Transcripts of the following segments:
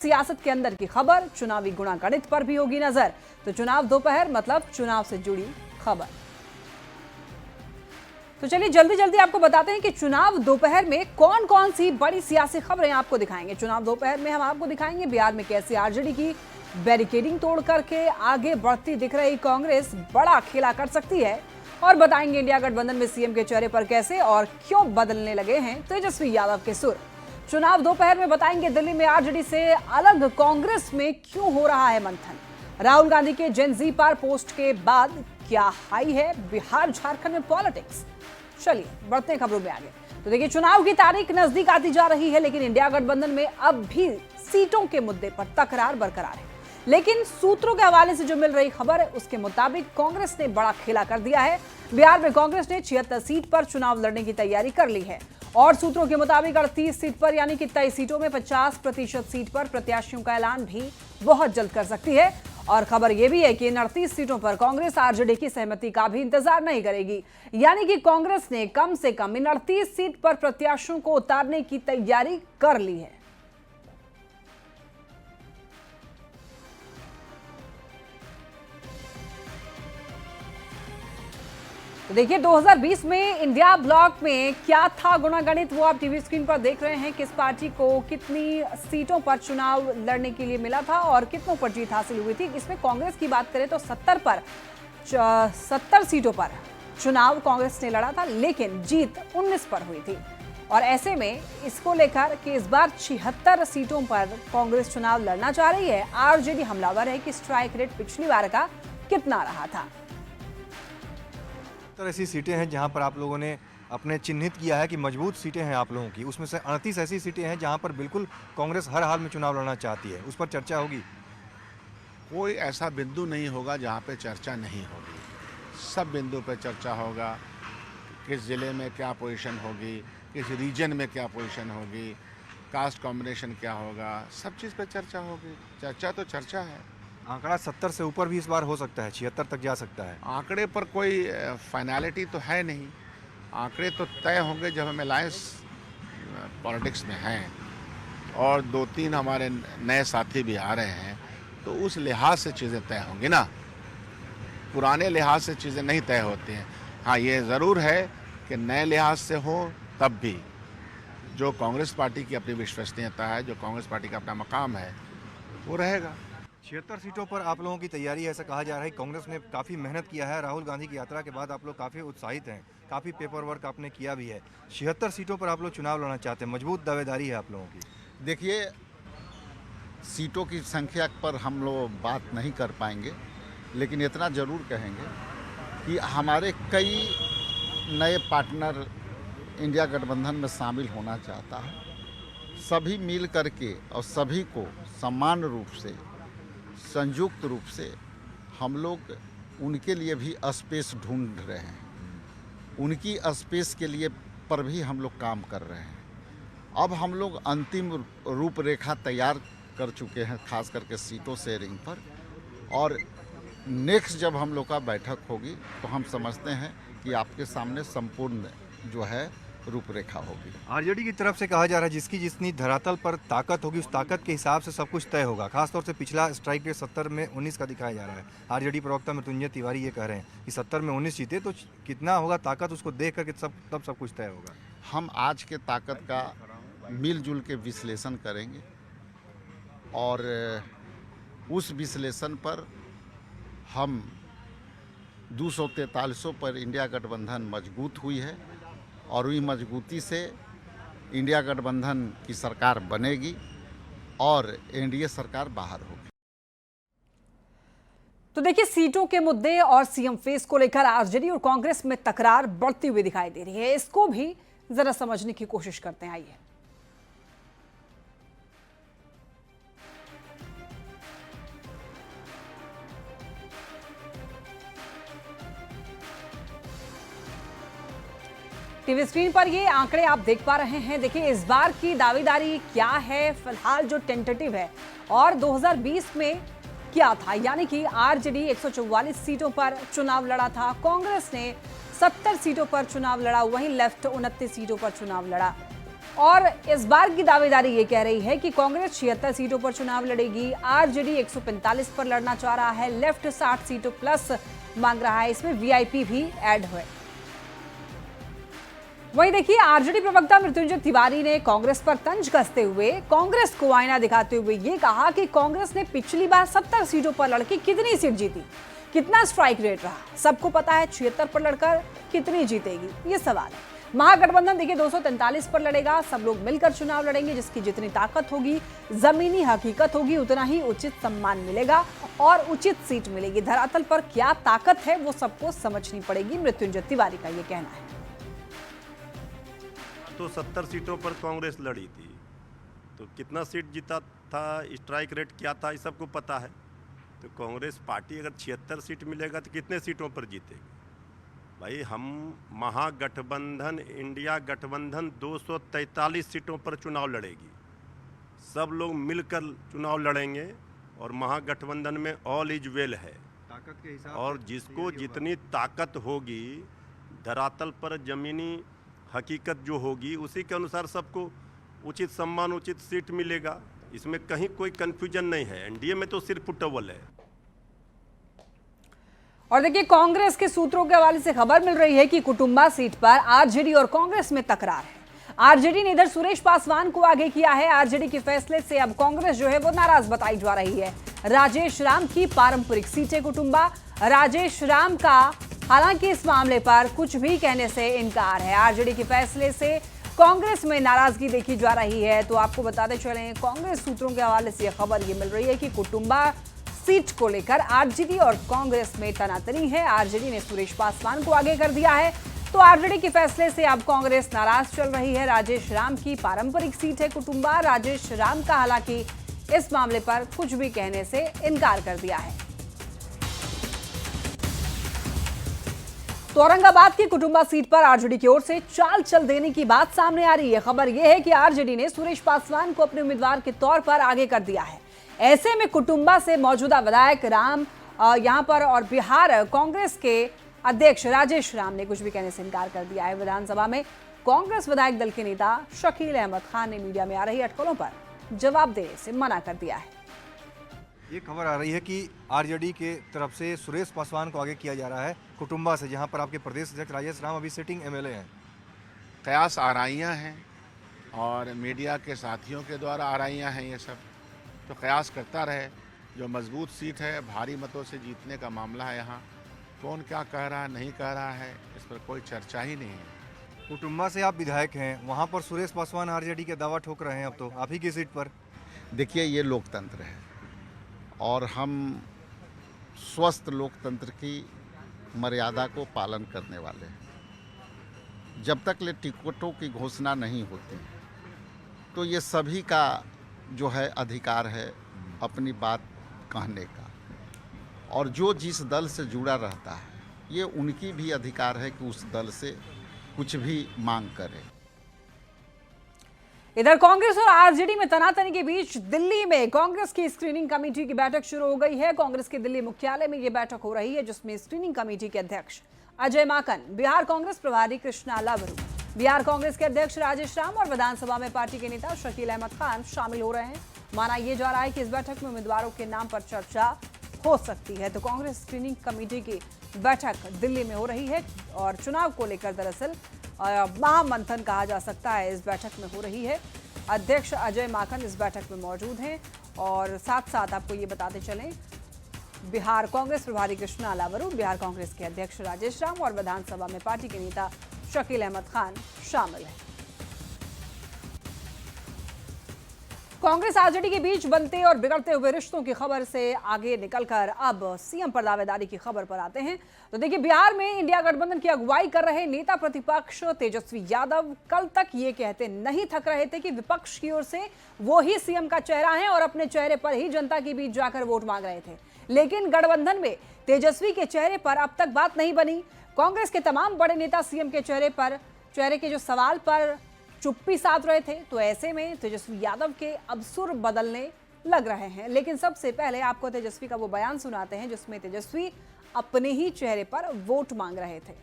सियासत के अंदर की खबर, चुनावी गुणागणित पर भी होगी नजर। तो चुनाव दोपहर मतलब चुनाव से जुड़ी खबर। तो चलिए जल्दी जल्दी आपको बताते हैं कि चुनाव दोपहर में कौन कौन सी बड़ी सियासी खबरें आपको दिखाएंगे। चुनाव दोपहर में हम आपको दिखाएंगे बिहार में कैसे आरजेडी की बैरिकेडिंग तोड़ करके आगे बढ़ती दिख रही कांग्रेस बड़ा खेला कर सकती है, और बताएंगे इंडिया गठबंधन में सीएम के चेहरे पर कैसे और क्यों बदलने लगे हैं तेजस्वी यादव के सुर। चुनाव दोपहर में बताएंगे दिल्ली में आरजेडी से अलग कांग्रेस में क्यों हो रहा है मंथन। राहुल गांधी के जेन जी पार पोस्ट के बाद क्या हाई है बिहार झारखंड में पॉलिटिक्स। चलिए बढ़ते हैं खबरों में आगे। तो देखिए चुनाव की तारीख नजदीक आती जा रही है, लेकिन इंडिया गठबंधन में अब भी सीटों के मुद्दे पर तकरार बरकरार है। लेकिन सूत्रों के हवाले से जो मिल रही खबर है उसके मुताबिक कांग्रेस ने बड़ा खेला कर दिया है। बिहार में कांग्रेस ने 76 सीट पर चुनाव लड़ने की तैयारी कर ली है, और सूत्रों के मुताबिक 38 सीट पर यानी कि 23 सीटों में 50% सीट पर प्रत्याशियों का ऐलान भी बहुत जल्द कर सकती है। और खबर यह भी है कि इन 38 सीटों पर कांग्रेस आरजेडी की सहमति का भी इंतजार नहीं करेगी, यानी कि कांग्रेस ने कम से कम इन 38 सीट पर प्रत्याशियों को उतारने की तैयारी कर ली है। तो देखिए 2020 में इंडिया ब्लॉक में क्या था गुणागणित, वो आप टीवी स्क्रीन पर देख रहे हैं। किस पार्टी को कितनी सीटों पर चुनाव लड़ने के लिए मिला था और कितनों पर जीत हासिल हुई थी। इसमें कांग्रेस की बात करें तो 70 सीटों पर चुनाव कांग्रेस ने लड़ा था, लेकिन जीत 19 पर हुई थी। और ऐसे में इसको लेकर कि इस बार 76 सीटों पर कांग्रेस चुनाव लड़ना चाह रही है, आरजेडी हमलावर है कि स्ट्राइक रेट पिछली बार का कितना रहा था। ऐसी सीटें हैं जहां पर आप लोगों ने अपने चिन्हित किया है कि मजबूत सीटें हैं आप लोगों की, उसमें से 38 ऐसी सीटें हैं जहां पर बिल्कुल कांग्रेस हर हाल में चुनाव लड़ना चाहती है, उस पर चर्चा होगी। कोई ऐसा बिंदु नहीं होगा जहां पे चर्चा नहीं होगी, सब बिंदु पे चर्चा होगा। किस ज़िले में क्या पोजीशन होगी, किस रीजन में क्या पोजीशन होगी, कास्ट कॉम्बिनेशन क्या होगा, सब चीज़ पे चर्चा होगी। चर्चा तो चर्चा है। आंकड़ा 70 से ऊपर भी इस बार हो सकता है, 76 तक जा सकता है। आंकड़े पर कोई फाइनलिटी तो है नहीं, आंकड़े तो तय होंगे जब हम अलायंस पॉलिटिक्स में हैं और 2-3 हमारे नए साथी भी आ रहे हैं, तो उस लिहाज से चीज़ें तय होंगी ना, पुराने लिहाज से चीज़ें नहीं तय होती हैं। हाँ, ये ज़रूर है कि नए लिहाज से हो तब भी जो कांग्रेस पार्टी की अपनी विश्वसनीयता है, जो कांग्रेस पार्टी का अपना मकाम है, वो रहेगा। 76 सीटों पर आप लोगों की तैयारी है, ऐसा कहा जा रहा है। कांग्रेस ने काफ़ी मेहनत किया है, राहुल गांधी की यात्रा के बाद आप लोग काफ़ी उत्साहित हैं, काफ़ी पेपर वर्क आपने किया भी है। 76 सीटों पर आप लोग चुनाव लड़ना चाहते हैं, मजबूत दावेदारी है आप लोगों की। देखिए, सीटों की संख्या पर हम लोग बात नहीं कर पाएंगे, लेकिन इतना ज़रूर कहेंगे कि हमारे कई नए पार्टनर इंडिया गठबंधन में शामिल होना चाहता है। सभी मिल करके और सभी को समान रूप से, संयुक्त रूप से हम लोग उनके लिए भी स्पेस ढूंढ रहे हैं। उनकी स्पेस के लिए पर भी हम लोग काम कर रहे हैं। अब हम लोग अंतिम रूपरेखा तैयार कर चुके हैं, खास करके सीटों शेयरिंग पर, और नेक्स्ट जब हम लोग का बैठक होगी तो हम समझते हैं कि आपके सामने संपूर्ण जो है रूपरेखा होगी। आरजेडी की तरफ से कहा जा रहा है जिसकी जितनी धरातल पर ताकत होगी उस ताकत के हिसाब से सब कुछ तय होगा। खासतौर से पिछला स्ट्राइक रेट 70 में 19 का दिखाया जा रहा है। आरजेडी प्रवक्ता मृत्युंजय तिवारी ये कह रहे हैं कि 70 में 19 जीते तो कितना होगा ताकत, उसको देख करके तब सब कुछ तय होगा। हम आज के ताकत का मिलजुल के विश्लेषण करेंगे और उस विश्लेषण पर हम 243 पर इंडिया गठबंधन मजबूत हुई है, और वही मजबूती से इंडिया गठबंधन की सरकार बनेगी और एनडीए सरकार बाहर होगी। तो देखिए सीटों के मुद्दे और सीएम फेस को लेकर आरजेडी और कांग्रेस में तकरार बढ़ती हुई दिखाई दे रही है। इसको भी जरा समझने की कोशिश करते हैं, आइए। टीवी स्क्रीन पर ये आंकड़े आप देख पा रहे हैं। देखिए इस बार की दावेदारी क्या है, फिलहाल जो टेंटेटिव है, और 2020 में क्या था, यानी कि आरजेडी 144 सीटों पर चुनाव लड़ा था, कांग्रेस ने 70 सीटों पर चुनाव लड़ा, वहीं लेफ्ट 29 सीटों पर चुनाव लड़ा। और इस बार की दावेदारी ये कह रही है कि कांग्रेस 76 सीटों पर चुनाव लड़ेगी, आरजेडी 145 पर लड़ना चाह रहा है, लेफ्ट 60 सीटों प्लस मांग रहा है, इसमें वीआईपी भी ऐड हुए। वहीं देखिए, आरजेडी प्रवक्ता मृत्युंजय तिवारी ने कांग्रेस पर तंज कसते हुए कांग्रेस को आईना दिखाते हुए ये कहा कि कांग्रेस ने पिछली बार 70 सीटों पर लड़के कितनी सीट जीती, कितना स्ट्राइक रेट रहा, सबको पता है 76 पर लड़कर कितनी जीतेगी, ये सवाल है। महागठबंधन देखिए 243 पर लड़ेगा, सब लोग मिलकर चुनाव लड़ेंगे, जिसकी जितनी ताकत होगी, जमीनी हकीकत होगी, उतना ही उचित सम्मान मिलेगा और उचित सीट मिलेगी। धरातल पर क्या ताकत है वो सबको समझनी पड़ेगी, मृत्युंजय तिवारी का ये कहना है। तो 70 सीटों पर कांग्रेस लड़ी थी, तो कितना सीट जीता था, स्ट्राइक रेट क्या था, ये सबको पता है। तो कांग्रेस पार्टी अगर 76 सीट मिलेगा तो कितने सीटों पर जीतेगी? भाई हम महागठबंधन, इंडिया गठबंधन 243 सीटों पर चुनाव लड़ेगी, सब लोग मिलकर चुनाव लड़ेंगे और महागठबंधन में ऑल इज वेल है। ताकत के हिसाब और से जिसको जितनी ताकत होगी, धरातल पर जमीनी हकीकत जो होगी, उसी के अनुसार सबको उचित सम्मान, उचित सीट मिलेगा। इसमें कहीं कोई कंफ्यूजन नहीं है। एनडीए में तो सिर्फ फुटबॉल है। और देखिए, कांग्रेस के सूत्रों के हवाले से खबर मिल रही है कि कुटुंबा सीट पर आरजेडी और कांग्रेस में तकरार है। आरजेडी ने इधर सुरेश पासवान को आगे किया है। आरजेडी के फैसले से अब कांग्रेस जो है वो नाराज बताई जा रही है। राजेश राम की पारंपरिक सीट है कुटुंबा। राजेश राम का हालांकि इस मामले पर कुछ भी कहने से इनकार है। आरजेडी के फैसले से कांग्रेस में नाराजगी देखी जा रही है। तो आपको बताते चलें, कांग्रेस सूत्रों के हवाले से खबर ये मिल रही है कि कुटुंबा सीट को लेकर आरजेडी और कांग्रेस में तनातनी है। आरजेडी ने सुरेश पासवान को आगे कर दिया है, तो आरजेडी के फैसले से अब कांग्रेस नाराज चल रही है। राजेश राम की पारंपरिक सीट है कुटुंबा। राजेश राम का हालांकि इस मामले पर कुछ भी कहने से इनकार कर दिया है। तो औरंगाबाद की कुटुंबा सीट पर आरजेडी की ओर से चाल चल देने की बात सामने आ रही है। खबर यह है कि आरजेडी ने सुरेश पासवान को अपने उम्मीदवार के तौर पर आगे कर दिया है। ऐसे में कुटुंबा से मौजूदा विधायक राम यहां पर और बिहार कांग्रेस के अध्यक्ष राजेश राम ने कुछ भी कहने से इनकार कर दिया है। विधानसभा में कांग्रेस विधायक दल के नेता शकील अहमद खान ने मीडिया में आ रही अटकलों पर जवाब देने से मना कर दिया है। ये खबर आ रही है कि आरजेडी के तरफ से सुरेश पासवान को आगे किया जा रहा है कुटुंबा से, जहां पर आपके प्रदेश अध्यक्ष राजेश राम अभी सिटिंग एमएलए हैं। कयास आराइयाँ हैं और मीडिया के साथियों के द्वारा आराइयाँ हैं। ये सब तो कयास करता रहे। जो मजबूत सीट है, भारी मतों से जीतने का मामला है, यहाँ कौन क्या कह रहा है, नहीं कह रहा है, इस पर कोई चर्चा ही नहीं है। कुटुंबा से आप विधायक हैं, वहां पर सुरेश पासवान आरजेडी के दावा ठोक रहे हैं अब तो आप ही की सीट पर। देखिए, ये लोकतंत्र है और हम स्वस्थ लोकतंत्र की मर्यादा को पालन करने वाले हैं। जब तक ले टिकटों की घोषणा नहीं होती तो ये सभी का जो है अधिकार है अपनी बात कहने का, और जो जिस दल से जुड़ा रहता है ये उनकी भी अधिकार है कि उस दल से कुछ भी मांग करे। इधर कांग्रेस और आरजेडी में तनातनी के बीच दिल्ली में कांग्रेस की स्क्रीनिंग कमेटी की बैठक शुरू हो गई है। कांग्रेस के दिल्ली मुख्यालय में यह बैठक हो रही है, जिसमें स्क्रीनिंग कमेटी के अध्यक्ष अजय माकन, बिहार कांग्रेस प्रभारी कृष्णा लावरू, बिहार कांग्रेस के अध्यक्ष राजेश राम और विधानसभा में पार्टी के नेता शकील अहमद खान शामिल हो रहे हैं। माना यह जा रहा है कि इस बैठक में उम्मीदवारों के नाम पर चर्चा हो सकती है। तो कांग्रेस स्क्रीनिंग कमेटी की बैठक दिल्ली में हो रही है और चुनाव को लेकर दरअसल महामंथन कहा जा सकता है इस बैठक में हो रही है। अध्यक्ष अजय माकन इस बैठक में मौजूद हैं और साथ साथ आपको ये बताते चलें, बिहार कांग्रेस प्रभारी कृष्णा लावरू, बिहार कांग्रेस के अध्यक्ष राजेश राम और विधानसभा में पार्टी के नेता शकील अहमद खान शामिल हैं। कांग्रेस आरजेडी के बीच बनते और बिगड़ते हुए रिश्तों की खबर से आगे निकलकर अब सीएम पर दावेदारी की खबर पर आते हैं। तो देखिए, बिहार में इंडिया गठबंधन की अगुवाई कर रहे नेता प्रतिपक्ष तेजस्वी यादव कल तक ये कहते नहीं थक रहे थे कि विपक्ष की ओर से वो ही सीएम का चेहरा है और अपने चेहरे पर ही जनता के बीच जाकर वोट मांग रहे थे। लेकिन गठबंधन में तेजस्वी के चेहरे पर अब तक बात नहीं बनी। कांग्रेस के तमाम बड़े नेता सीएम के चेहरे के जो सवाल पर चुप्पी साध रहे थे। तो ऐसे में तेजस्वी यादव के अब सुर बदलने लग रहे हैं। लेकिन सबसे पहले आपको तेजस्वी का वो बयान सुनाते हैं जिसमें तेजस्वी अपने ही चेहरे पर वोट मांग रहे थे।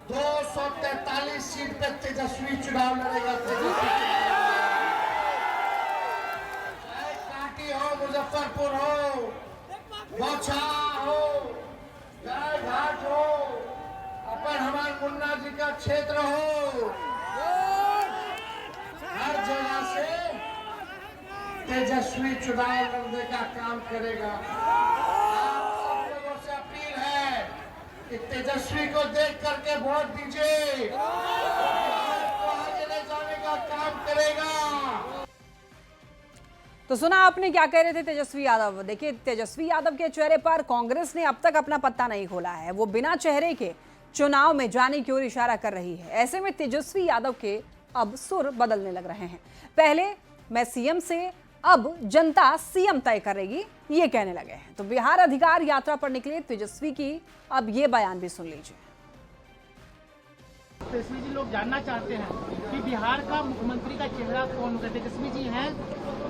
243 सीट पे तेजस्वी चुनाव लड़ेगा। तेजस्वी चाहे कांटी हो, मुजफ्फरपुर हो, बौछा हो, चाहे घाट हो, अपन हमारे मुन्ना जी का क्षेत्र हो, हर जगह से तेजस्वी चुनाव लड़ने का काम करेगा। आप सब लोगों से अपील है कि तेजस्वी को देख करके वोट दीजिए, भारत को आगे ले जाने का काम करेगा। तो सुना आपने क्या कह रहे थे तेजस्वी यादव। देखिए, तेजस्वी यादव के चेहरे पर कांग्रेस ने अब तक अपना पत्ता नहीं खोला है। वो बिना चेहरे के चुनाव में जाने की ओर इशारा कर रही है। ऐसे में तेजस्वी यादव के अब सुर बदलने लग रहे हैं। पहले मैं सीएम से, अब जनता सीएम तय करेगी, ये कहने लगे हैं। तो बिहार अधिकार यात्रा पर निकले तेजस्वी की अब ये बयान भी सुन लीजिए। तेजस्वी जी, लोग जानना चाहते हैं कि बिहार का मुख्यमंत्री का चेहरा कौन होगा। तेजस्वी जी हैं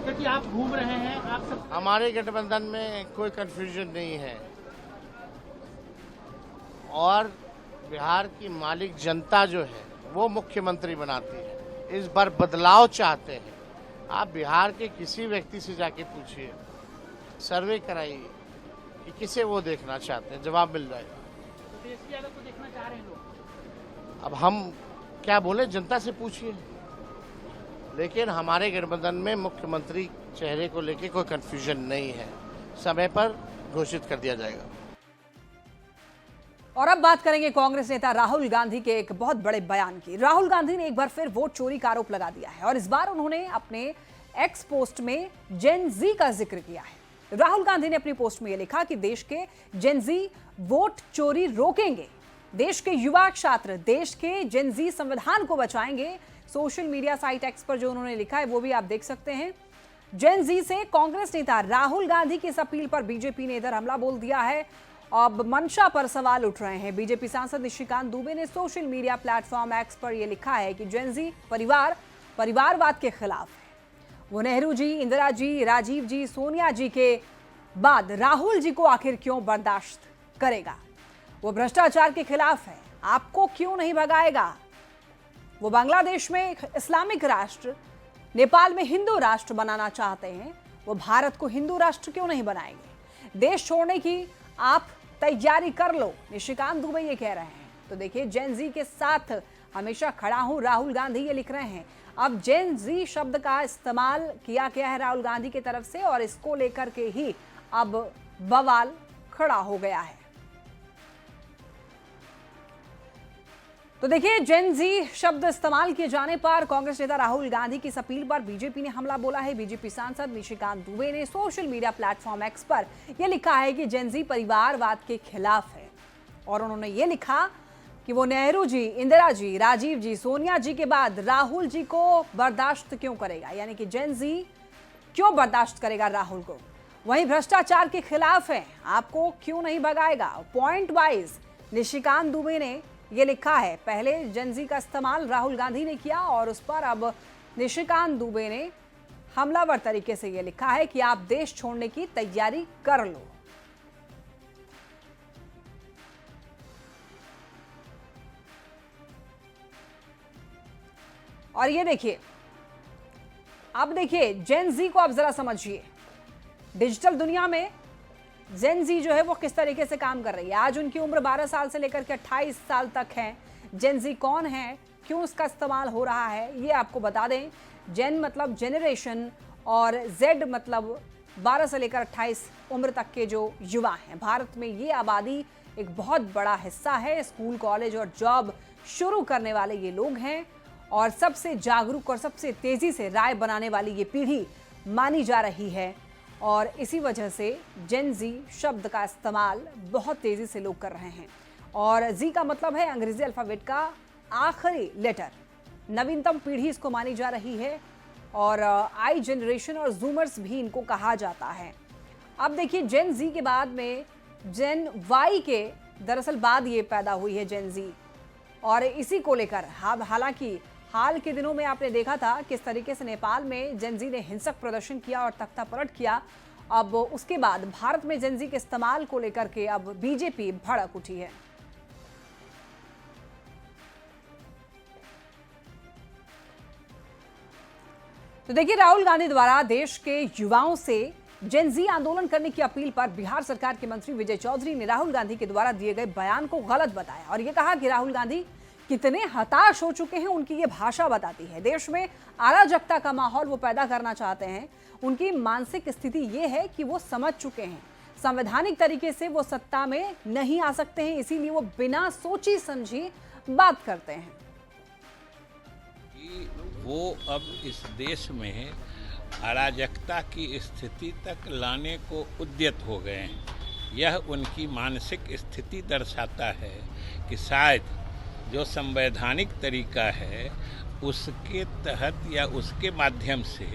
क्योंकि आप घूम रहे हैं, आप सब। हमारे गठबंधन में कोई कंफ्यूजन नहीं है और बिहार की मालिक जनता जो है वो मुख्यमंत्री बनाती है। इस बार बदलाव चाहते हैं। आप बिहार के किसी व्यक्ति से जाके पूछिए, सर्वे कराइए कि किसे वो देखना चाहते हैं, जवाब मिल जाएगा। तो तेजस्वी यादव को देखना चाह रहे हैं लोग। अब हम क्या बोले, जनता से पूछिए। लेकिन हमारे गठबंधन में मुख्यमंत्री चेहरे को लेके कोई कंफ्यूजन नहीं है, समय पर घोषित कर दिया जाएगा। और अब बात करेंगे कांग्रेस नेता राहुल गांधी के एक बहुत बड़े बयान की। राहुल गांधी ने एक बार फिर वोट चोरी का आरोप लगा दिया है और इस बार उन्होंने अपने एक्स पोस्ट में जेन जी का जिक्र किया है। राहुल गांधी ने अपनी पोस्ट में यह लिखा कि देश के जेन जी वोट चोरी रोकेंगे, देश के युवा छात्र देश के जेन जी संविधान को बचाएंगे। सोशल मीडिया साइट एक्स पर जो उन्होंने लिखा है वो भी आप देख सकते हैं। जेन जी से कांग्रेस नेता राहुल गांधी की इस अपील पर बीजेपी ने इधर हमला बोल दिया है। अब मंशा पर सवाल उठ रहे हैं। बीजेपी सांसद निशिकांत दुबे ने सोशल मीडिया प्लेटफॉर्म एक्स पर यह लिखा है कि जेन जी परिवारवाद के खिलाफ है। वो नेहरू जी, इंदिरा जी, राजीव जी, सोनिया जी के बाद राहुल जी को आखिर क्यों बर्दाश्त करेगा। वो भ्रष्टाचार के खिलाफ है, आपको क्यों नहीं भगाएगा। वो बांग्लादेश में एक इस्लामिक राष्ट्र, नेपाल में हिंदू राष्ट्र बनाना चाहते हैं, वो भारत को हिंदू राष्ट्र क्यों नहीं बनाएंगे। देश छोड़ने की आप तैयारी कर लो, निशिकांत दुबे ये कह रहे हैं। तो देखिए, जेन जी के साथ हमेशा खड़ा हूं, राहुल गांधी ये लिख रहे हैं। अब जेन जी शब्द का इस्तेमाल किया गया है राहुल गांधी की तरफ से और इसको लेकर के ही अब बवाल खड़ा हो गया है। तो देखिए, जेन जी शब्द इस्तेमाल किए जाने पर कांग्रेस नेता राहुल गांधी की इस अपील पर बीजेपी ने हमला बोला है। बीजेपी सांसद निशिकांत दुबे ने सोशल मीडिया प्लेटफॉर्म एक्स पर यह लिखा है कि जेन जी परिवारवाद के खिलाफ है और उन्होंने ये लिखा कि वो नेहरू जी, इंदिरा जी, राजीव जी, सोनिया जी के बाद राहुल जी को बर्दाश्त क्यों करेगा, यानी कि जेन जी क्यों बर्दाश्त करेगा राहुल को। वहीं भ्रष्टाचार के खिलाफ है, आपको क्यों नहीं भगाएगा। पॉइंट वाइज निशिकांत दुबे ने ये लिखा है। पहले जेन जी का इस्तेमाल राहुल गांधी ने किया और उस पर अब निशिकांत दुबे ने हमलावर तरीके से ये लिखा है कि आप देश छोड़ने की तैयारी कर लो। और ये देखिए, अब देखिए जेन जी को आप जरा समझिए। डिजिटल दुनिया में जेन जी जो है वो किस तरीके से काम कर रही है। आज उनकी उम्र 12 साल से लेकर के 28 साल तक है। जेन जी कौन है, क्यों उसका इस्तेमाल हो रहा है, ये आपको बता दें। जेन मतलब जेनरेशन और जेड मतलब 12 से लेकर 28 उम्र तक के जो युवा हैं। भारत में ये आबादी एक बहुत बड़ा हिस्सा है। स्कूल, कॉलेज और जॉब शुरू करने वाले ये लोग हैं और सबसे जागरूक और सबसे तेज़ी से राय बनाने वाली ये पीढ़ी मानी जा रही है। और इसी वजह से जेन जी शब्द का इस्तेमाल बहुत तेज़ी से लोग कर रहे हैं। और जी का मतलब है अंग्रेजी अल्फ़ाबेट का आखिरी लेटर। नवीनतम पीढ़ी इसको मानी जा रही है और आई जनरेशन और जूमर्स भी इनको कहा जाता है। अब देखिए, जेन जी के बाद में जेन वाई के दरअसल बाद ये पैदा हुई है जेन जी। और इसी को लेकर हालांकि हाल के दिनों में आपने देखा था किस तरीके से नेपाल में जेन जी ने हिंसक प्रदर्शन किया और तख्ता पलट किया। अब उसके बाद भारत में जेन जी के इस्तेमाल को लेकर के अब बीजेपी भड़क उठी है। तो देखिए, राहुल गांधी द्वारा देश के युवाओं से जेन ज़ी आंदोलन करने की अपील पर बिहार सरकार के मंत्री विजय चौधरी ने राहुल गांधी के द्वारा दिए गए बयान को गलत बताया और ये कहा कि राहुल गांधी कितने हताश हो चुके हैं उनकी ये भाषा बताती है। देश में अराजकता का माहौल वो पैदा करना चाहते हैं। उनकी मानसिक स्थिति ये है कि वो समझ चुके हैं संवैधानिक तरीके से वो सत्ता में नहीं आ सकते हैं, इसीलिए वो बिना सोची समझी बात करते हैं। वो अब इस देश में अराजकता की स्थिति तक लाने को उद्यत हो गए हैं। यह उनकी मानसिक स्थिति दर्शाता है कि शायद जो संवैधानिक तरीका है उसके तहत या उसके माध्यम से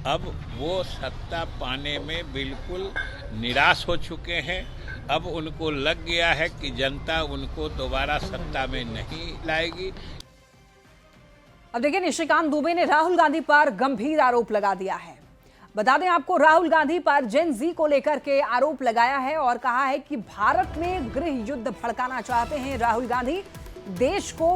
अब वो सत्ता पाने में बिल्कुल निराश हो चुके हैं। अब उनको लग गया है कि जनता उनको दोबारा सत्ता में नहीं लाएगी। अब देखिए, निशिकांत दुबे ने राहुल गांधी पर गंभीर आरोप लगा दिया है। बता दें आपको, राहुल गांधी पर जेन ज़ी को लेकर के आरोप लगाया है और कहा है कि भारत में गृह युद्ध भड़काना चाहते हैं राहुल गांधी। देश के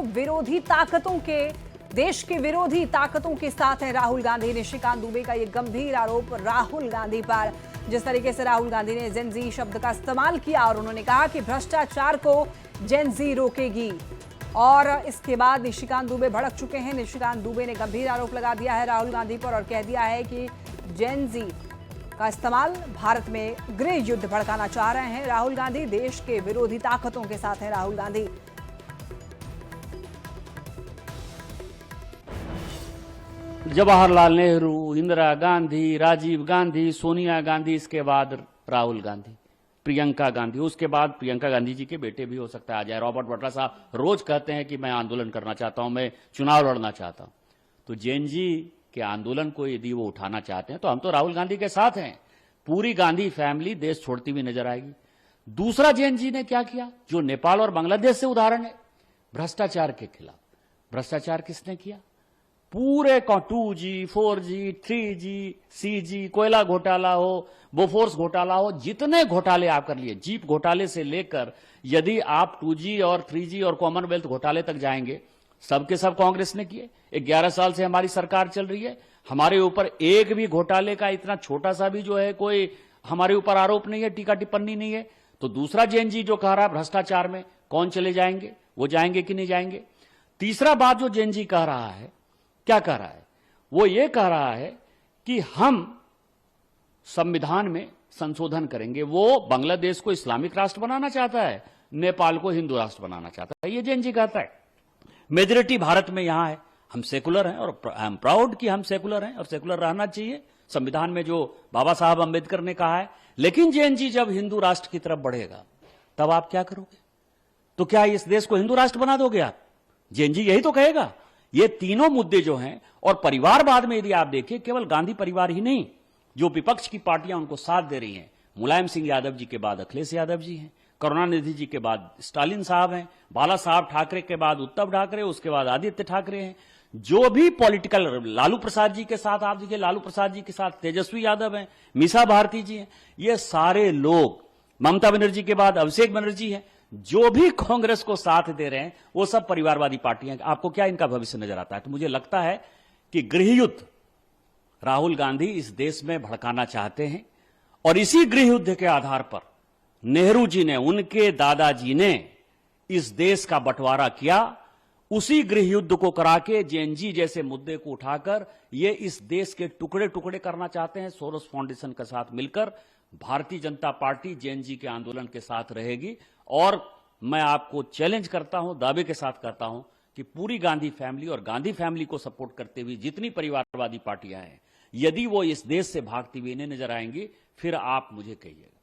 विरोधी ताकतों के साथ है राहुल गांधी। निशिकांत दुबे का ये गंभीर आरोप राहुल गांधी पर, जिस तरीके से राहुल गांधी ने जेन ज़ी शब्द का इस्तेमाल किया और उन्होंने कहा कि भ्रष्टाचार को जेन ज़ी रोकेगी। और इसके बाद निशिकांत दुबे भड़क चुके हैं। निशिकांत दुबे ने गंभीर आरोप लगा दिया है राहुल गांधी पर और कह दिया है कि जेन ज़ी का इस्तेमाल भारत में गृह युद्ध भड़काना चाह रहे हैं राहुल गांधी। देश के विरोधी ताकतों के साथ है राहुल गांधी। जवाहरलाल नेहरू, इंदिरा गांधी, राजीव गांधी, सोनिया गांधी, इसके बाद राहुल गांधी, प्रियंका गांधी, उसके बाद प्रियंका गांधी जी के बेटे भी हो सकता है आ जाए। रॉबर्ट वाड्रा साहब रोज कहते हैं कि मैं आंदोलन करना चाहता हूं, मैं चुनाव लड़ना चाहता हूं। तो जेन ज़ी के आंदोलन को यदि वो उठाना चाहते हैं तो हम तो राहुल गांधी के साथ हैं। पूरी गांधी फैमिली देश छोड़ती हुई नजर आएगी। दूसरा, जेन ज़ी ने क्या किया, जो नेपाल और बांग्लादेश से उदाहरण है, भ्रष्टाचार के खिलाफ। भ्रष्टाचार किसने किया? पूरे 2G, 4G, 3G, CG, कोयला घोटाला हो, बोफोर्स घोटाला हो, जितने घोटाले आप कर लिए, जीप घोटाले से लेकर यदि आप 2G और 3G और कॉमनवेल्थ घोटाले तक जाएंगे, सबके सब कांग्रेस ने किए। 11 साल से हमारी सरकार चल रही है, हमारे ऊपर एक भी घोटाले का इतना छोटा सा भी जो है कोई हमारे ऊपर आरोप नहीं है, टीका टिप्पणी नहीं है। तो दूसरा, जेन ज़ी जो कह रहा है भ्रष्टाचार में कौन चले जाएंगे, वो जाएंगे कि नहीं जाएंगे। तीसरा बात जो जेन ज़ी कह रहा है, क्या कह रहा है, वो ये कह रहा है कि हम संविधान में संशोधन करेंगे। वो बांग्लादेश को इस्लामिक राष्ट्र बनाना चाहता है, नेपाल को हिंदू राष्ट्र बनाना चाहता है, ये जेन ज़ी कहता है। मेजॉरिटी भारत में यहां है, हम सेकुलर हैं और आई एम प्राउड कि हम सेकुलर हैं और सेकुलर रहना चाहिए, संविधान में जो बाबा साहब अंबेडकर ने कहा है। लेकिन जेन ज़ी जब हिंदू राष्ट्र की तरफ बढ़ेगा तब आप क्या करोगे? तो क्या इस देश को हिंदू राष्ट्र बना दोगे आप? जेन ज़ी यही तो कहेगा। ये तीनों मुद्दे जो हैं, और परिवारवाद में यदि आप देखिए, केवल गांधी परिवार ही नहीं, जो विपक्ष की पार्टियां उनको साथ दे रही हैं, मुलायम सिंह यादव जी के बाद अखिलेश यादव जी हैं, करुणानिधि जी के बाद स्टालिन साहब हैं, बाला साहब ठाकरे के बाद उद्धव ठाकरे, उसके बाद आदित्य ठाकरे हैं। जो भी पॉलिटिकल, लालू प्रसाद जी के साथ आप देखिए, लालू प्रसाद जी के साथ तेजस्वी यादव हैं, मीसा भारती जी हैं, ये सारे लोग, ममता बनर्जी के बाद अभिषेक बनर्जी हैं, जो भी कांग्रेस को साथ दे रहे हैं वो सब परिवारवादी पार्टियां। आपको क्या इनका भविष्य नजर आता है? तो मुझे लगता है कि गृह युद्ध राहुल गांधी इस देश में भड़काना चाहते हैं और इसी गृह युद्ध के आधार पर नेहरू जी ने, उनके दादाजी ने इस देश का बंटवारा किया। उसी गृह युद्ध को करा के जेन ज़ी जैसे मुद्दे को उठाकर ये इस देश के टुकड़े टुकड़े करना चाहते हैं। सोरोस फाउंडेशन के साथ मिलकर भारतीय जनता पार्टी जेन ज़ी के आंदोलन के साथ रहेगी। और मैं आपको चैलेंज करता हूं, दावे के साथ करता हूं कि पूरी गांधी फैमिली और गांधी फैमिली को सपोर्ट करते हुए जितनी परिवारवादी पार्टियां हैं, यदि वो इस देश से भागती हुई इन्हें नजर आएंगी, फिर आप मुझे कहिएगा।